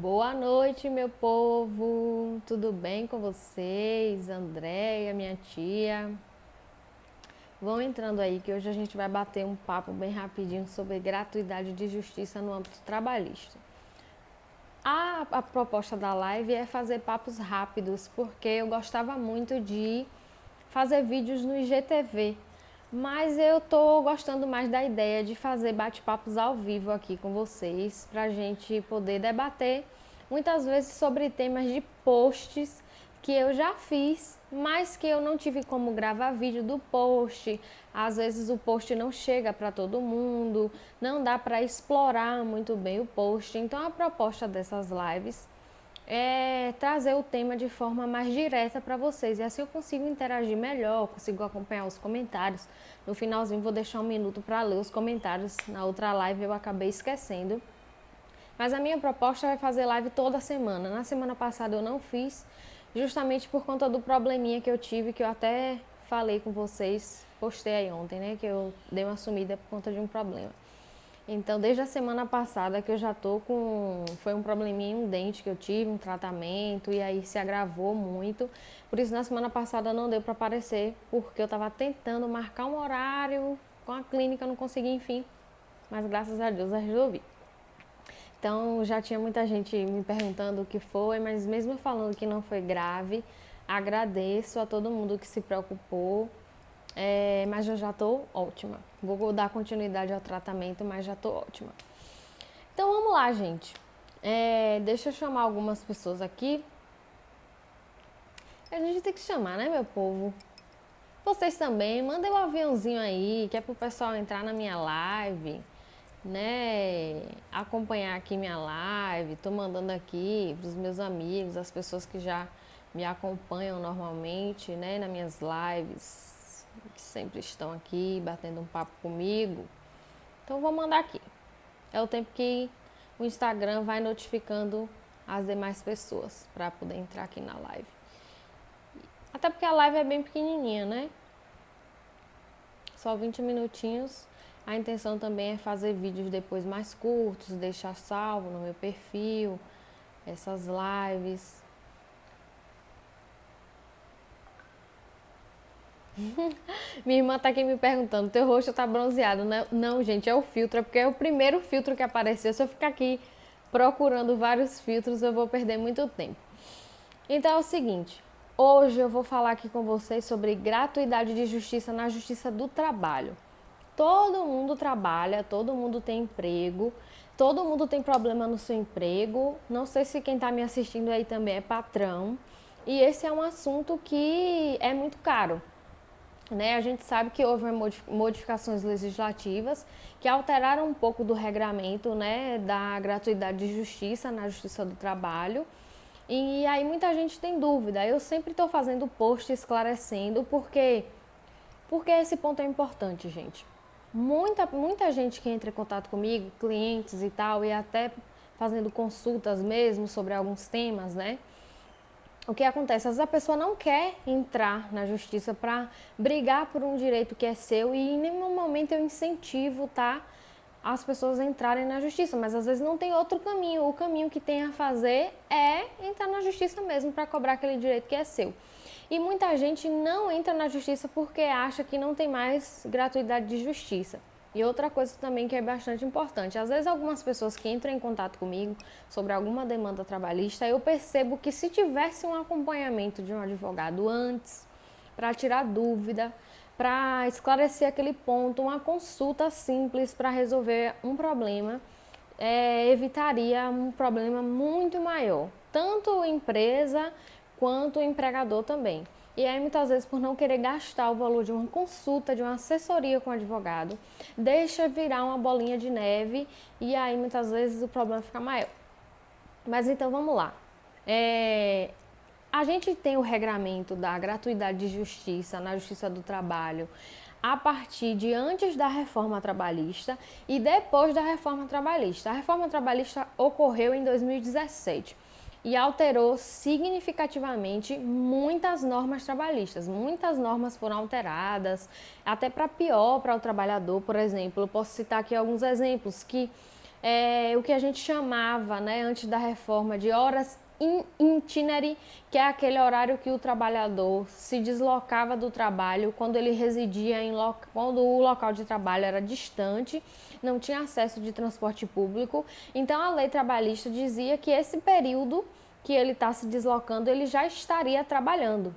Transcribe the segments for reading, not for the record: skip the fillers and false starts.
Boa noite, meu povo. Tudo bem com vocês? Andréia, minha tia. Vão entrando aí que hoje a gente vai bater um papo bem rapidinho sobre gratuidade de justiça no âmbito trabalhista. A proposta da live é fazer papos rápidos, porque eu gostava muito de fazer vídeos no IGTV, mas eu tô gostando mais da ideia de fazer bate-papos ao vivo aqui com vocês, pra gente poder debater muitas vezes sobre temas de posts que eu já fiz, mas que eu não tive como gravar vídeo do post. Às vezes o post não chega para todo mundo, não dá para explorar muito bem o post. Então a proposta dessas lives é trazer o tema de forma mais direta para vocês. E assim eu consigo interagir melhor, consigo acompanhar os comentários. No finalzinho vou deixar um minuto para ler os comentários. Na outra live eu acabei esquecendo. Mas a minha proposta é fazer live toda semana. Na semana passada eu não fiz, justamente por conta do probleminha que eu tive, que eu até falei com vocês, postei aí ontem, né? Que eu dei uma sumida por conta de um problema. Então, desde a semana passada que eu já tô com... Foi um probleminha em um dente que eu tive, um tratamento, e aí se agravou muito. Por isso, na semana passada não deu para aparecer, porque eu tava tentando marcar um horário com a clínica, não consegui, enfim. Mas graças a Deus eu resolvi. Então, já tinha muita gente me perguntando o que foi, mas mesmo falando que não foi grave, agradeço a todo mundo que se preocupou. Mas eu já tô ótima. Vou dar continuidade ao tratamento, mas já tô ótima. Então vamos lá, gente. Deixa eu chamar algumas pessoas aqui. A gente tem que chamar, né, meu povo? Vocês também, mandem um aviãozinho aí, que é pro pessoal entrar na minha live, né? Acompanhar aqui minha live. Tô mandando aqui pros meus amigos, as pessoas que já me acompanham normalmente, né, nas minhas lives, que sempre estão aqui batendo um papo comigo. Então vou mandar aqui. É o tempo que o Instagram vai notificando as demais pessoas para poder entrar aqui na live. Até porque a live é bem pequenininha, né? Só 20 minutinhos. A intenção também é fazer vídeos depois mais curtos, deixar salvo no meu perfil, essas lives. Minha irmã tá aqui me perguntando, teu rosto tá bronzeado, né? Não, gente, é o filtro, é porque é o primeiro filtro que apareceu. Se eu ficar aqui procurando vários filtros, eu vou perder muito tempo. Então é o seguinte, hoje eu vou falar aqui com vocês sobre gratuidade de justiça na justiça do trabalho. Todo mundo trabalha, todo mundo tem emprego, todo mundo tem problema no seu emprego. Não sei se quem está me assistindo aí também é patrão. E esse é um assunto que é muito caro. Né? A gente sabe que houve modificações legislativas que alteraram um pouco do regramento, né, da gratuidade de justiça na justiça do trabalho. E aí muita gente tem dúvida. Eu sempre estou fazendo post esclarecendo porque esse ponto é importante, gente. Muita gente que entra em contato comigo, clientes e tal, e até fazendo consultas mesmo sobre alguns temas, né? O que acontece? Às vezes a pessoa não quer entrar na justiça para brigar por um direito que é seu e em nenhum momento eu incentivo, tá? As pessoas entrarem na justiça, mas às vezes não tem outro caminho. O caminho que tem a fazer é entrar na justiça mesmo para cobrar aquele direito que é seu. E muita gente não entra na justiça porque acha que não tem mais gratuidade de justiça. E outra coisa também que é bastante importante, às vezes algumas pessoas que entram em contato comigo sobre alguma demanda trabalhista, eu percebo que se tivesse um acompanhamento de um advogado antes, para tirar dúvida, para esclarecer aquele ponto, uma consulta simples para resolver um problema, evitaria um problema muito maior, tanto empresa quanto o empregador também. E aí, muitas vezes, por não querer gastar o valor de uma consulta, de uma assessoria com o advogado, deixa virar uma bolinha de neve e aí, muitas vezes, o problema fica maior. Mas então, vamos lá. A gente tem o regramento da gratuidade de justiça na Justiça do Trabalho a partir de antes da reforma trabalhista e depois da reforma trabalhista. A reforma trabalhista ocorreu em 2017 e alterou significativamente muitas normas trabalhistas. Muitas normas foram alteradas, até para pior para o trabalhador, por exemplo. Eu posso citar aqui alguns exemplos que o que a gente chamava, né, antes da reforma, de horas in itinere, que é aquele horário que o trabalhador se deslocava do trabalho quando ele residia quando o local de trabalho era distante, não tinha acesso de transporte público. Então a lei trabalhista dizia que esse período que ele está se deslocando, ele já estaria trabalhando.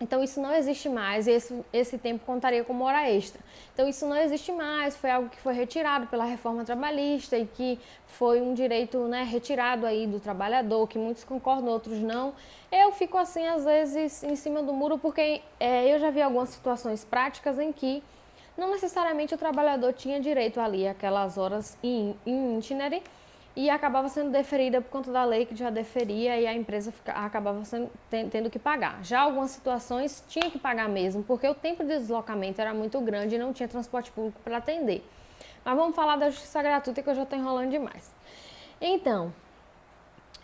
Então isso não existe mais, esse tempo contaria como hora extra. Então isso não existe mais, foi algo que foi retirado pela reforma trabalhista e que foi um direito, né, retirado aí do trabalhador, que muitos concordam, outros não. Eu fico assim, às vezes, em cima do muro, porque eu já vi algumas situações práticas em que não necessariamente o trabalhador tinha direito ali àquelas horas in itinere, e acabava sendo deferida por conta da lei que já deferia e a empresa acabava tendo que pagar. Já algumas situações tinha que pagar mesmo, porque o tempo de deslocamento era muito grande e não tinha transporte público para atender. Mas vamos falar da justiça gratuita, que eu já estou enrolando demais. Então,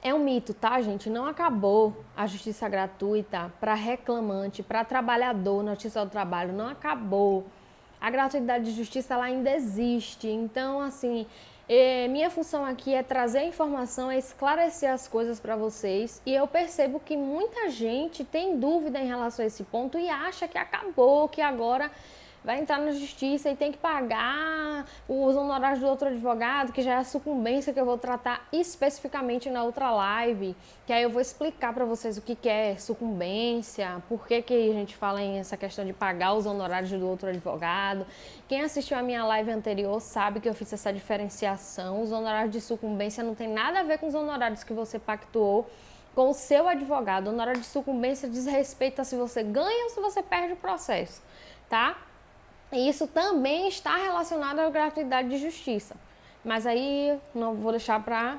é um mito, tá, gente? Não acabou a justiça gratuita para reclamante, para trabalhador na justiça do trabalho, não acabou. A gratuidade de justiça ela ainda existe. Então, assim, minha função aqui é trazer a informação, é esclarecer as coisas para vocês. E eu percebo que muita gente tem dúvida em relação a esse ponto e acha que acabou, que agora vai entrar na justiça e tem que pagar os honorários do outro advogado, que já é a sucumbência que eu vou tratar especificamente na outra live, que aí eu vou explicar para vocês o que é sucumbência, por que a gente fala em essa questão de pagar os honorários do outro advogado. Quem assistiu a minha live anterior sabe que eu fiz essa diferenciação. Os honorários de sucumbência não tem nada a ver com os honorários que você pactuou com o seu advogado. O honorário de sucumbência diz respeito a se você ganha ou se você perde o processo, tá? E isso também está relacionado à gratuidade de justiça. Mas aí não vou deixar para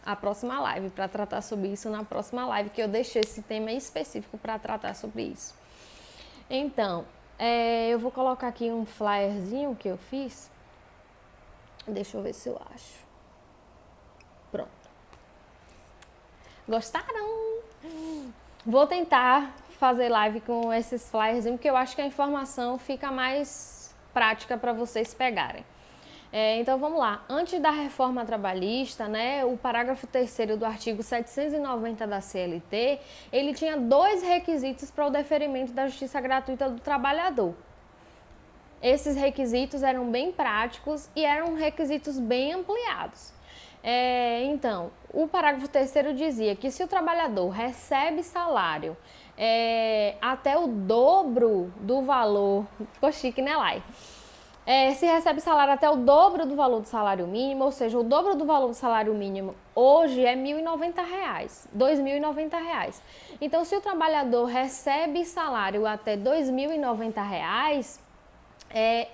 a próxima live, para tratar sobre isso na próxima live, que eu deixei esse tema específico para tratar sobre isso. Então, eu vou colocar aqui um flyerzinho que eu fiz. Deixa eu ver se eu acho. Pronto. Gostaram? Vou tentar fazer live com esses flyerzinhos, porque eu acho que a informação fica mais prática para vocês pegarem. Então vamos lá. Antes da reforma trabalhista, né, o parágrafo 3º do artigo 790 da CLT, ele tinha 2 requisitos para o deferimento da justiça gratuita do trabalhador. Esses requisitos eram bem práticos e eram requisitos bem ampliados. Então, o parágrafo 3º dizia que se o trabalhador recebe salário até o dobro do valor, ficou chique, né, Lai? Se recebe salário até o dobro do valor do salário mínimo, ou seja, o dobro do valor do salário mínimo hoje é R$ 1.090, R$ 2.090. Então, se o trabalhador recebe salário até R$ 2.090,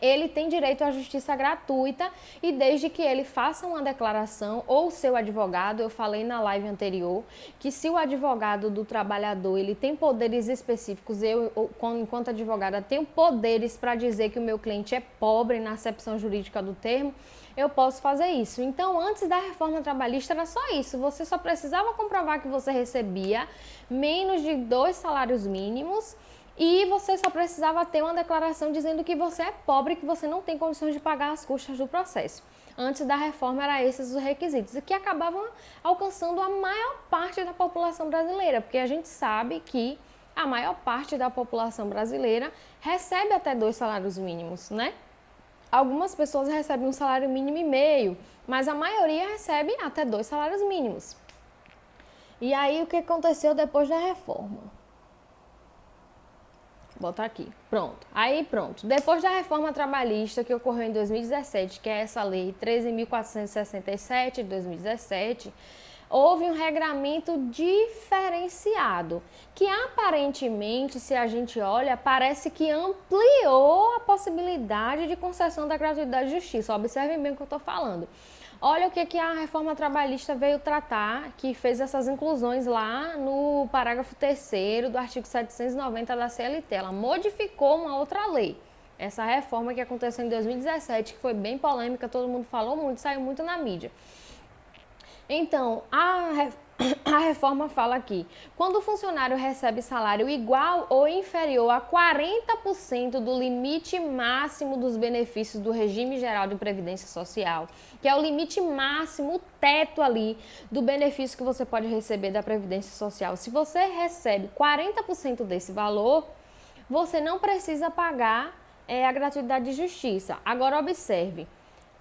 ele tem direito à justiça gratuita, e desde que ele faça uma declaração, ou seu advogado, eu falei na live anterior, que se o advogado do trabalhador ele tem poderes específicos, enquanto advogada, tenho poderes para dizer que o meu cliente é pobre na acepção jurídica do termo, eu posso fazer isso. Então, antes da reforma trabalhista era só isso, você só precisava comprovar que você recebia menos de 2 salários mínimos, e você só precisava ter uma declaração dizendo que você é pobre e que você não tem condições de pagar as custas do processo. Antes da reforma, eram esses os requisitos, e que acabavam alcançando a maior parte da população brasileira, porque a gente sabe que a maior parte da população brasileira recebe até 2 salários mínimos, né? Algumas pessoas recebem um salário mínimo e meio, mas a maioria recebe até 2 salários mínimos. E aí, o que aconteceu depois da reforma? Botar aqui, pronto. Aí pronto, depois da reforma trabalhista que ocorreu em 2017, que é essa lei 13.467 de 2017, houve um regramento diferenciado, que aparentemente, se a gente olha, parece que ampliou a possibilidade de concessão da gratuidade de justiça. Observem bem o que eu estou falando. Olha o que a reforma trabalhista veio tratar, que fez essas inclusões lá no parágrafo 3º do artigo 790 da CLT. Ela modificou uma outra lei. Essa reforma que aconteceu em 2017, que foi bem polêmica, todo mundo falou muito, saiu muito na mídia. Então, a reforma fala aqui, quando o funcionário recebe salário igual ou inferior a 40% do limite máximo dos benefícios do regime geral de previdência social, que é o limite máximo, o teto ali do benefício que você pode receber da previdência social. Se você recebe 40% desse valor, você não precisa pagar a gratuidade de justiça. Agora observe,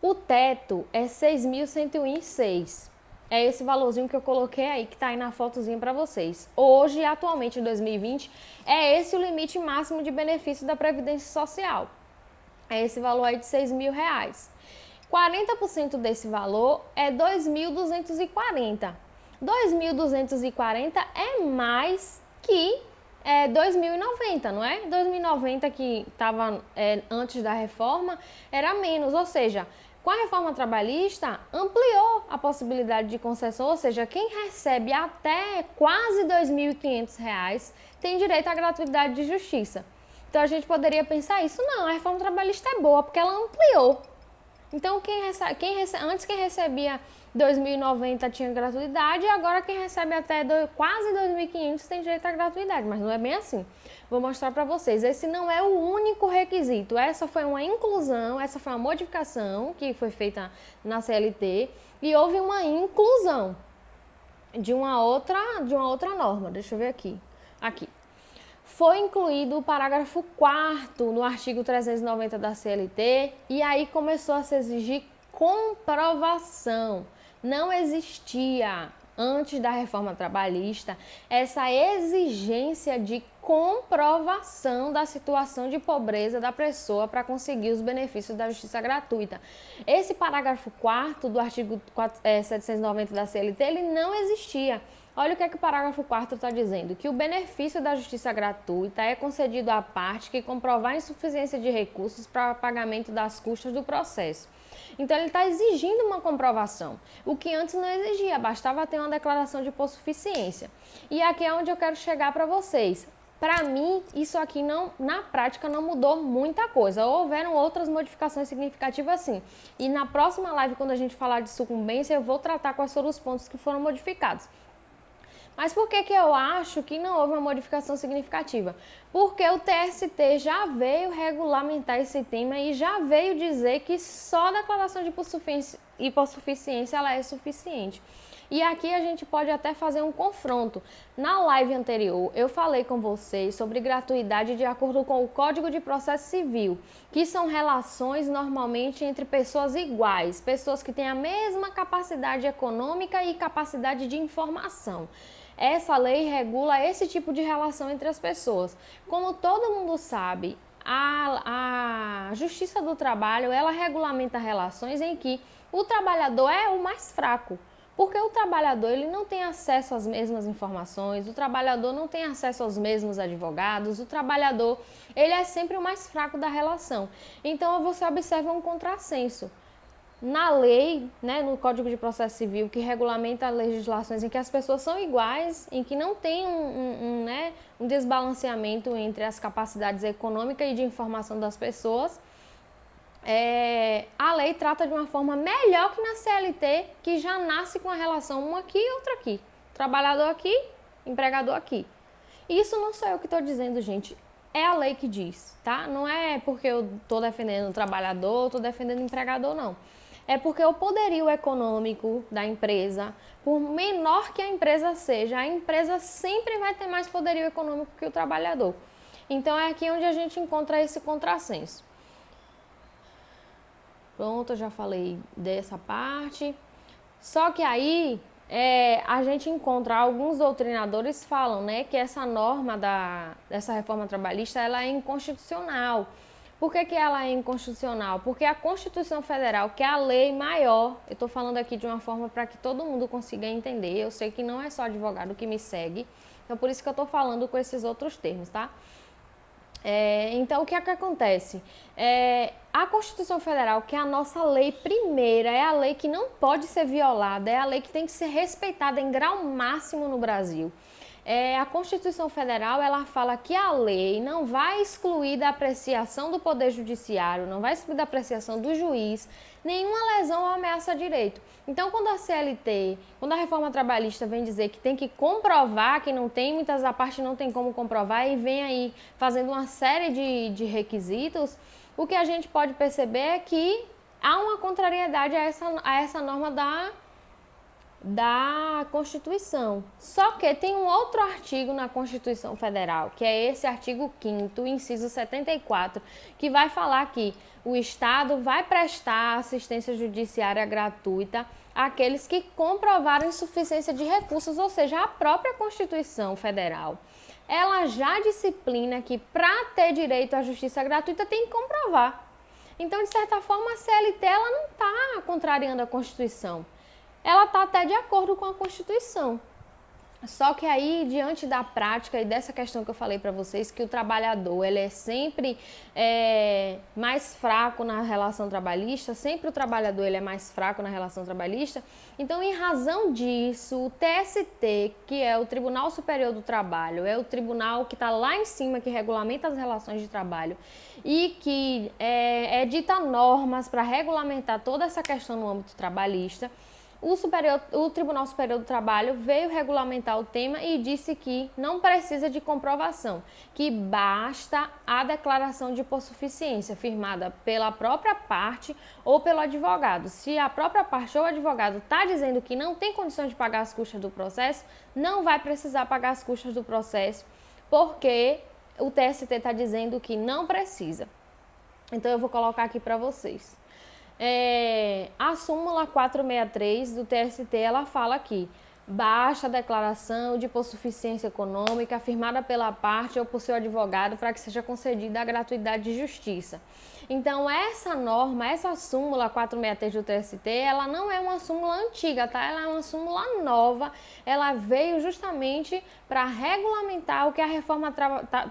o teto é 6.101,06. É esse valorzinho que eu coloquei aí, que tá aí na fotozinha para vocês. Hoje, atualmente, em 2020, é esse o limite máximo de benefício da Previdência Social. É esse valor aí de R$6.000. 40% desse valor é 2.240. 2.240 é mais que 2.090, não é? 2.090 que estava antes da reforma era menos, ou seja, com a reforma trabalhista ampliou a possibilidade de concessão, ou seja, quem recebe até quase R$2.500 tem direito à gratuidade de justiça. Então a gente poderia pensar isso, não, a reforma trabalhista é boa porque ela ampliou. Então antes quem recebia 2.090 tinha gratuidade e agora quem recebe até quase 2.500 tem direito à gratuidade, mas não é bem assim. Vou mostrar para vocês, esse não é o único requisito, essa foi uma inclusão, essa foi uma modificação que foi feita na CLT e houve uma inclusão de uma outra norma, deixa eu ver aqui. Foi incluído o parágrafo 4º no artigo 390 da CLT e aí começou a se exigir comprovação. Não existia, antes da reforma trabalhista, essa exigência de comprovação da situação de pobreza da pessoa para conseguir os benefícios da justiça gratuita. Esse parágrafo 4º do artigo 790 da CLT, ele não existia. Olha o que é que o parágrafo 4º está dizendo, que o benefício da justiça gratuita é concedido à parte que comprovar insuficiência de recursos para pagamento das custas do processo. Então, ele está exigindo uma comprovação, o que antes não exigia, bastava ter uma declaração de hipossuficiência. E aqui é onde eu quero chegar para vocês. Para mim, isso aqui na prática não mudou muita coisa. Houveram outras modificações significativas sim. E na próxima live, quando a gente falar de sucumbência, eu vou tratar quais foram os pontos que foram modificados. Mas por que eu acho que não houve uma modificação significativa? Porque o TST já veio regulamentar esse tema e já veio dizer que só a declaração de hipossuficiência ela é suficiente. E aqui a gente pode até fazer um confronto. Na live anterior, eu falei com vocês sobre gratuidade de acordo com o Código de Processo Civil, que são relações normalmente entre pessoas iguais, pessoas que têm a mesma capacidade econômica e capacidade de informação. Essa lei regula esse tipo de relação entre as pessoas. Como todo mundo sabe, a Justiça do Trabalho, ela regulamenta relações em que o trabalhador é o mais fraco. Porque o trabalhador ele não tem acesso às mesmas informações, o trabalhador não tem acesso aos mesmos advogados, o trabalhador ele é sempre o mais fraco da relação. Então você observa um contrassenso. Na lei, né, no Código de Processo Civil, que regulamenta legislações em que as pessoas são iguais, em que não tem um desbalanceamento entre as capacidades econômicas e de informação das pessoas, a lei trata de uma forma melhor que na CLT, que já nasce com a relação uma aqui e outra aqui. Trabalhador aqui, empregador aqui. Isso não sou eu que estou dizendo, gente. É a lei que diz, tá? Não é porque eu estou defendendo o trabalhador, estou defendendo o empregador, não. É porque o poderio econômico da empresa, por menor que a empresa seja, a empresa sempre vai ter mais poderio econômico que o trabalhador. Então é aqui onde a gente encontra esse contrassenso. Pronto, eu já falei dessa parte. Só que aí a gente encontra alguns doutrinadores falam, né, que essa norma dessa reforma trabalhista ela é inconstitucional. Por que ela é inconstitucional? Porque a Constituição Federal, que é a lei maior, eu estou falando aqui de uma forma para que todo mundo consiga entender, eu sei que não é só advogado que me segue, então por isso que eu estou falando com esses outros termos, tá? Então, o que é que acontece? A Constituição Federal, que é a nossa lei primeira, é a lei que não pode ser violada, é a lei que tem que ser respeitada em grau máximo no Brasil. A Constituição Federal, ela fala que a lei não vai excluir da apreciação do Poder Judiciário, não vai excluir da apreciação do juiz, nenhuma lesão ou ameaça a direito. Então, quando a CLT, quando a reforma trabalhista vem dizer que tem que comprovar, que não tem, muitas da parte não tem como comprovar, e vem aí fazendo uma série de requisitos, o que a gente pode perceber é que há uma contrariedade a essa norma da Constituição. Só que tem um outro artigo na Constituição Federal, que é esse artigo 5º, inciso 74, que vai falar que o Estado vai prestar assistência judiciária gratuita àqueles que comprovaram insuficiência de recursos, ou seja, a própria Constituição Federal. Ela já disciplina que para ter direito à justiça gratuita tem que comprovar. Então, de certa forma, a CLT ela não está contrariando a Constituição. Ela está até de acordo com a Constituição. Só que aí, diante da prática e dessa questão que eu falei para vocês, que o trabalhador ele é sempre mais fraco na relação trabalhista, sempre o trabalhador ele é mais fraco na relação trabalhista. Então, em razão disso, o TST, que é o Tribunal Superior do Trabalho, é o tribunal que está lá em cima, que regulamenta as relações de trabalho e que edita normas para regulamentar toda essa questão no âmbito trabalhista. O Tribunal Superior do Trabalho veio regulamentar o tema e disse que não precisa de comprovação, que basta a declaração de hipossuficiência firmada pela própria parte ou pelo advogado. Se a própria parte ou o advogado está dizendo que não tem condições de pagar as custas do processo, não vai precisar pagar as custas do processo, porque o TST está dizendo que não precisa. Então eu vou colocar aqui para vocês. A súmula 463 do TST, ela fala aqui, basta a declaração de hipossuficiência econômica firmada pela parte ou por seu advogado para que seja concedida a gratuidade de justiça. Então, essa norma, essa súmula 463 do TST, ela não é uma súmula antiga, tá? Ela é uma súmula nova, ela veio justamente para regulamentar o que a reforma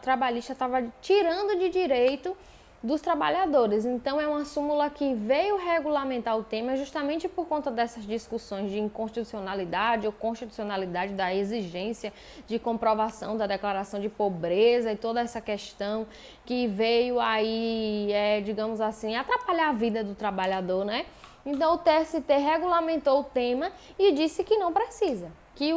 trabalhista estava tirando de direito dos trabalhadores. Então, é uma súmula que veio regulamentar o tema justamente por conta dessas discussões de inconstitucionalidade ou constitucionalidade da exigência de comprovação da declaração de pobreza e toda essa questão que veio aí, digamos assim, atrapalhar a vida do trabalhador, né? Então, o TST regulamentou o tema e disse que não precisa, que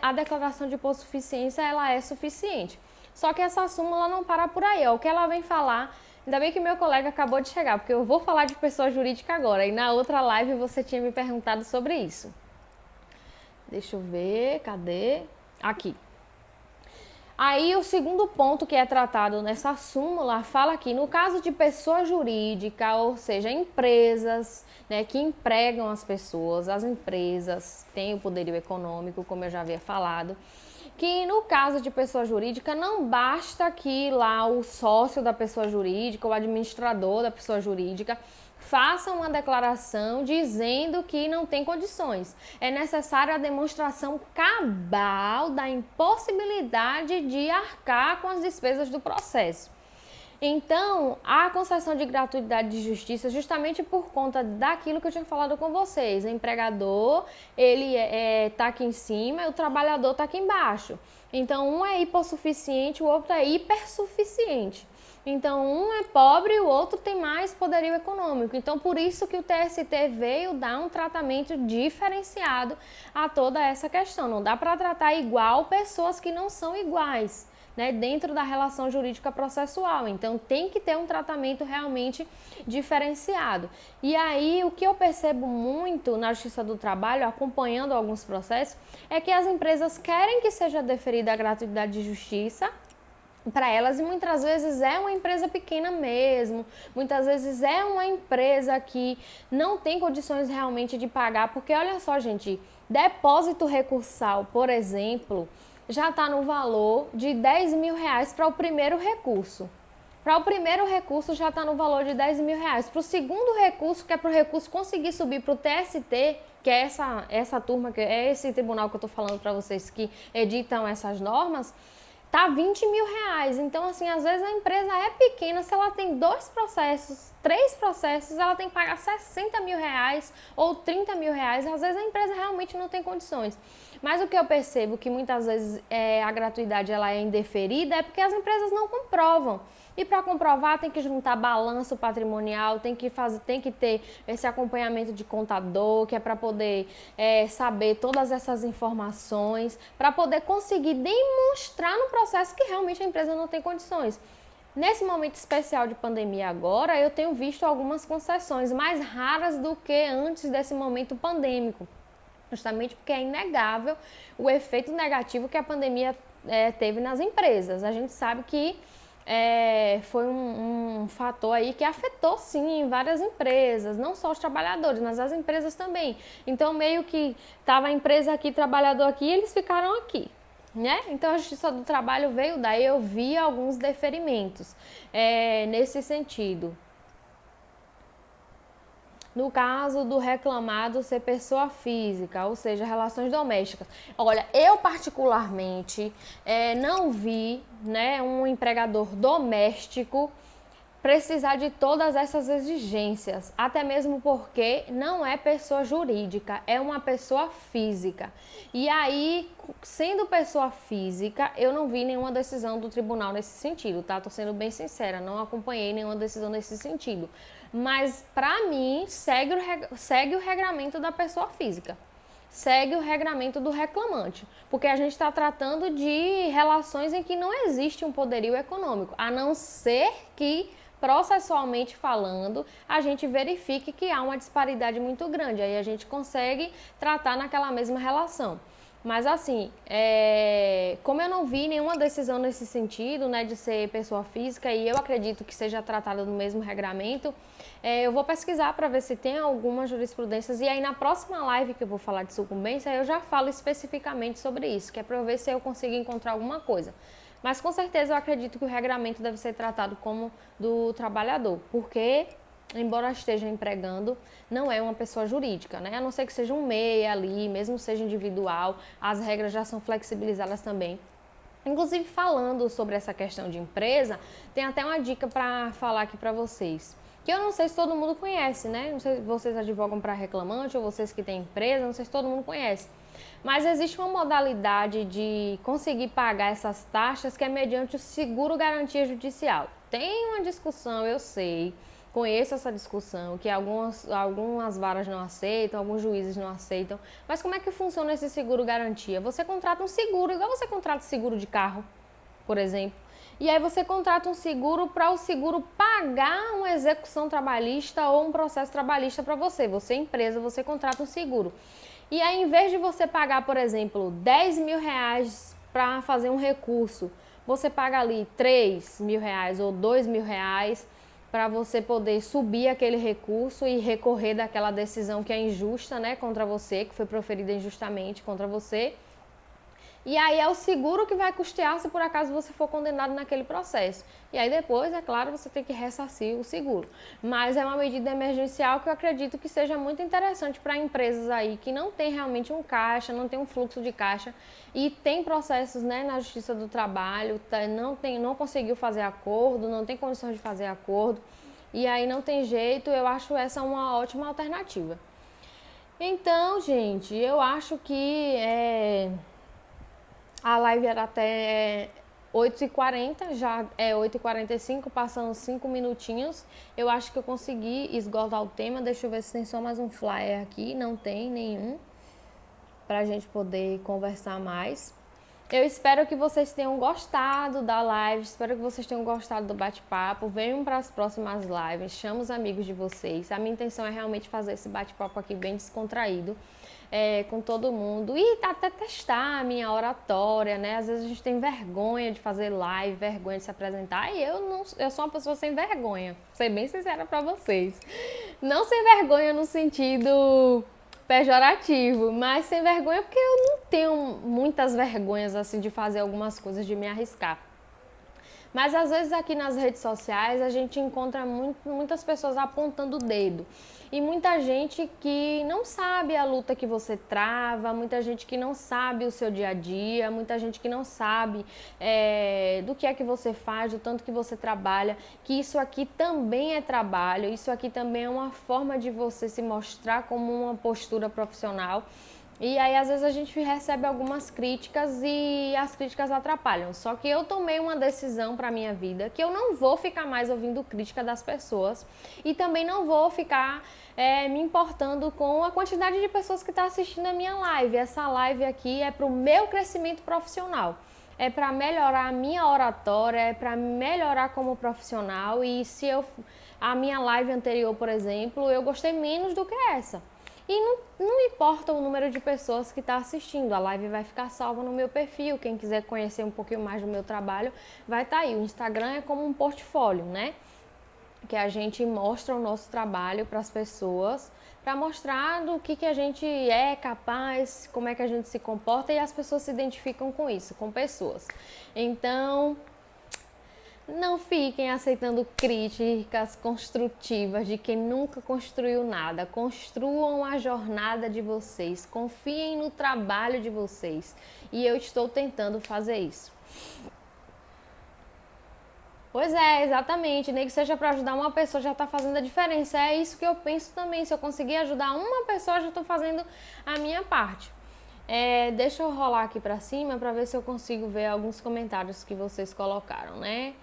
a declaração de hipossuficiência ela é suficiente. Só que essa súmula não para por aí, o que ela vem falar. Ainda bem que meu colega acabou de chegar, porque eu vou falar de pessoa jurídica agora. E na outra live você tinha me perguntado sobre isso. Deixa eu ver, cadê? Aqui. Aí o segundo ponto que é tratado nessa súmula fala que no caso de pessoa jurídica, ou seja, empresas, né, que empregam as pessoas, as empresas têm o poderio econômico, como eu já havia falado, que no caso de pessoa jurídica não basta que lá o sócio da pessoa jurídica, o administrador da pessoa jurídica, faça uma declaração dizendo que não tem condições. É necessária a demonstração cabal da impossibilidade de arcar com as despesas do processo. Então, a concessão de gratuidade de justiça, justamente por conta daquilo que eu tinha falado com vocês, o empregador, ele tá aqui em cima e o trabalhador tá aqui embaixo. Então, um é hipossuficiente, o outro é hipersuficiente. Então, um é pobre e o outro tem mais poderio econômico. Então, por isso que o TST veio dar um tratamento diferenciado a toda essa questão. Não dá para tratar igual pessoas que não são iguais, né, dentro da relação jurídica processual. Então, tem que ter um tratamento realmente diferenciado. E aí, o que eu percebo muito na Justiça do Trabalho, acompanhando alguns processos, é que as empresas querem que seja deferida a gratuidade de justiça para elas, e muitas vezes é uma empresa pequena mesmo, muitas vezes é uma empresa que não tem condições realmente de pagar, porque olha só, gente, depósito recursal, por exemplo, já está no valor de R$10.000 para o primeiro recurso. Para o primeiro recurso já está no valor de R$10.000. Para o segundo recurso, que é para o recurso conseguir subir para o TST, que é essa turma, que é esse tribunal que eu estou falando para vocês que editam essas normas, tá 20 mil reais. Então, assim, às vezes a empresa é pequena, se ela tem 2 processos, 3 processos, ela tem que pagar 60 mil reais ou 30 mil reais. Às vezes a empresa realmente não tem condições. Mas o que eu percebo que muitas vezes a gratuidade ela é indeferida é porque as empresas não comprovam. E para comprovar tem que juntar balanço patrimonial, tem que ter esse acompanhamento de contador, que é para poder saber todas essas informações, para poder conseguir demonstrar no processo que realmente a empresa não tem condições. Nesse momento especial de pandemia agora, eu tenho visto algumas concessões mais raras do que antes desse momento pandêmico. Justamente porque é inegável o efeito negativo que a pandemia teve nas empresas. A gente sabe que foi um fator aí que afetou sim várias empresas, não só os trabalhadores, mas as empresas também. Então meio que estava a empresa aqui, trabalhador aqui, e eles ficaram aqui. Né? Então a Justiça do Trabalho veio daí, eu vi alguns deferimentos nesse sentido. No caso do reclamado ser pessoa física, ou seja, relações domésticas. Olha, eu particularmente não vi, né, um empregador doméstico precisar de todas essas exigências, até mesmo porque não é pessoa jurídica, é uma pessoa física. E aí, sendo pessoa física, eu não vi nenhuma decisão do tribunal nesse sentido, tá? Tô sendo bem sincera, não acompanhei nenhuma decisão nesse sentido. Mas, para mim, segue o regramento da pessoa física. Segue o regramento do reclamante, porque a gente está tratando de relações em que não existe um poderio econômico, a não ser que, processualmente falando, a gente verifique que há uma disparidade muito grande, aí a gente consegue tratar naquela mesma relação. Mas assim, como eu não vi nenhuma decisão nesse sentido, né, de ser pessoa física, e eu acredito que seja tratada no mesmo regramento, eu vou pesquisar para ver se tem algumas jurisprudências, e aí na próxima live que eu vou falar de sucumbência, eu já falo especificamente sobre isso, que é para eu ver se eu consigo encontrar alguma coisa. Mas com certeza eu acredito que o regramento deve ser tratado como do trabalhador, porque, embora esteja empregando, não é uma pessoa jurídica, né? A não ser que seja um MEI ali, mesmo seja individual, as regras já são flexibilizadas também. Inclusive, falando sobre essa questão de empresa, tem até uma dica para falar aqui para vocês, que eu não sei se todo mundo conhece, né? Não sei se vocês advogam para reclamante ou vocês que têm empresa, não sei se todo mundo conhece. Mas existe uma modalidade de conseguir pagar essas taxas que é mediante o seguro-garantia judicial. Tem uma discussão, eu sei, conheço essa discussão, que algumas varas não aceitam, alguns juízes não aceitam. Mas como é que funciona esse seguro-garantia? Você contrata um seguro, igual você contrata seguro de carro, por exemplo. E aí você contrata um seguro para o seguro pagar uma execução trabalhista ou um processo trabalhista para você. Você, empresa, você contrata um seguro. E aí, em vez de você pagar, por exemplo, 10 mil reais para fazer um recurso, você paga ali 3 mil reais ou 2 mil reais para você poder subir aquele recurso e recorrer daquela decisão que é injusta, né, contra você, que foi proferida injustamente contra você. E aí é o seguro que vai custear se por acaso você for condenado naquele processo. E aí depois, é claro, você tem que ressarcir o seguro. Mas é uma medida emergencial que eu acredito que seja muito interessante para empresas aí que não tem realmente um caixa, não tem um fluxo de caixa e tem processos, né, na Justiça do Trabalho, não conseguiu fazer acordo, não tem condições de fazer acordo. E aí não tem jeito, eu acho essa uma ótima alternativa. Então, gente, eu acho que a live era até 8h40, já é 8h45, passando 5 minutinhos. Eu acho que eu consegui esgotar o tema. Deixa eu ver se tem só mais um flyer aqui. Não tem nenhum, pra gente poder conversar mais. Eu espero que vocês tenham gostado da live, espero que vocês tenham gostado do bate-papo. Venham para as próximas lives, chama os amigos de vocês. A minha intenção é realmente fazer esse bate-papo aqui bem descontraído. Com todo mundo e até testar a minha oratória, né? Às vezes a gente tem vergonha de fazer live, vergonha de se apresentar, e eu sou uma pessoa sem vergonha, vou ser bem sincera pra vocês. Não sem vergonha no sentido pejorativo, mas sem vergonha porque eu não tenho muitas vergonhas assim de fazer algumas coisas, de me arriscar. Mas às vezes aqui nas redes sociais a gente encontra muitas pessoas apontando o dedo. E muita gente que não sabe a luta que você trava, muita gente que não sabe o seu dia a dia, muita gente que não sabe do que é que você faz, do tanto que você trabalha, que isso aqui também é trabalho, isso aqui também é uma forma de você se mostrar como uma postura profissional. E aí, às vezes, a gente recebe algumas críticas e as críticas atrapalham. Só que eu tomei uma decisão para minha vida que eu não vou ficar mais ouvindo crítica das pessoas e também não vou ficar me importando com a quantidade de pessoas que estão assistindo a minha live. Essa live aqui é para o meu crescimento profissional. É para melhorar a minha oratória, é para melhorar como profissional. E se a minha live anterior, por exemplo, eu gostei menos do que essa. E não importa o número de pessoas que está assistindo, a live vai ficar salva no meu perfil. Quem quiser conhecer um pouquinho mais do meu trabalho, vai estar aí. O Instagram é como um portfólio, né? Que a gente mostra o nosso trabalho para as pessoas, para mostrar do que a gente é capaz, como é que a gente se comporta, e as pessoas se identificam com isso, com pessoas. Então, não fiquem aceitando críticas construtivas de quem nunca construiu nada. Construam a jornada de vocês. Confiem no trabalho de vocês. E eu estou tentando fazer isso. Pois é, exatamente. Nem que seja para ajudar uma pessoa, já está fazendo a diferença. É isso que eu penso também. Se eu conseguir ajudar uma pessoa, já estou fazendo a minha parte. Deixa eu rolar aqui para cima para ver se eu consigo ver alguns comentários que vocês colocaram, né?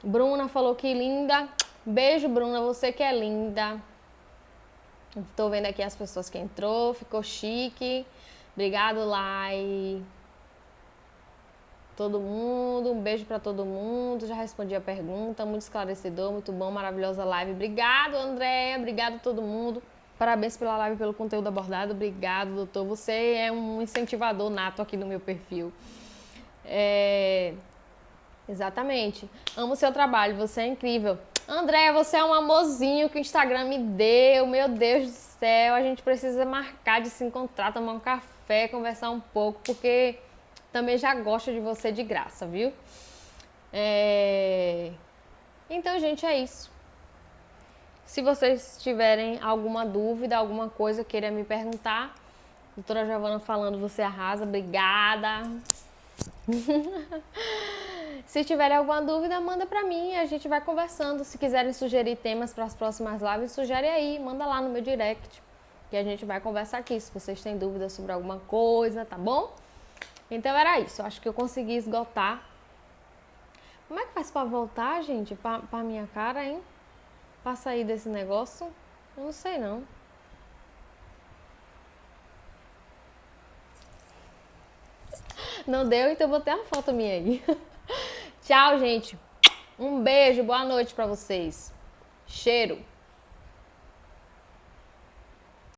Bruna falou que linda. Beijo, Bruna, você que é linda. Tô vendo aqui as pessoas que entrou, ficou chique. Obrigado, Lai. Todo mundo, um beijo pra todo mundo. Já respondi a pergunta, muito esclarecedor, muito bom, maravilhosa live. Obrigado, Andréia, obrigado a todo mundo. Parabéns pela live, pelo conteúdo abordado. Obrigado, doutor. Você é um incentivador nato aqui no meu perfil. Exatamente. Amo o seu trabalho, você é incrível. Andréia, você é um amorzinho que o Instagram me deu. Meu Deus do céu, a gente precisa marcar de se encontrar, tomar um café, conversar um pouco, porque também já gosto de você de graça, viu? Então, gente, é isso. Se vocês tiverem alguma dúvida, alguma coisa, queira me perguntar. Doutora Giovana falando, você arrasa, obrigada. Se tiverem alguma dúvida, manda pra mim, a gente vai conversando. Se quiserem sugerir temas para as próximas lives, sugere aí, manda lá no meu direct, que a gente vai conversar aqui, se vocês têm dúvidas sobre alguma coisa, tá bom? Então era isso, acho que eu consegui esgotar. Como é que faz pra voltar, gente, pra minha cara, hein? Pra sair desse negócio? Eu não sei, não. Não deu, então vou ter uma foto minha aí. Tchau, gente. Um beijo, boa noite pra vocês. Cheiro.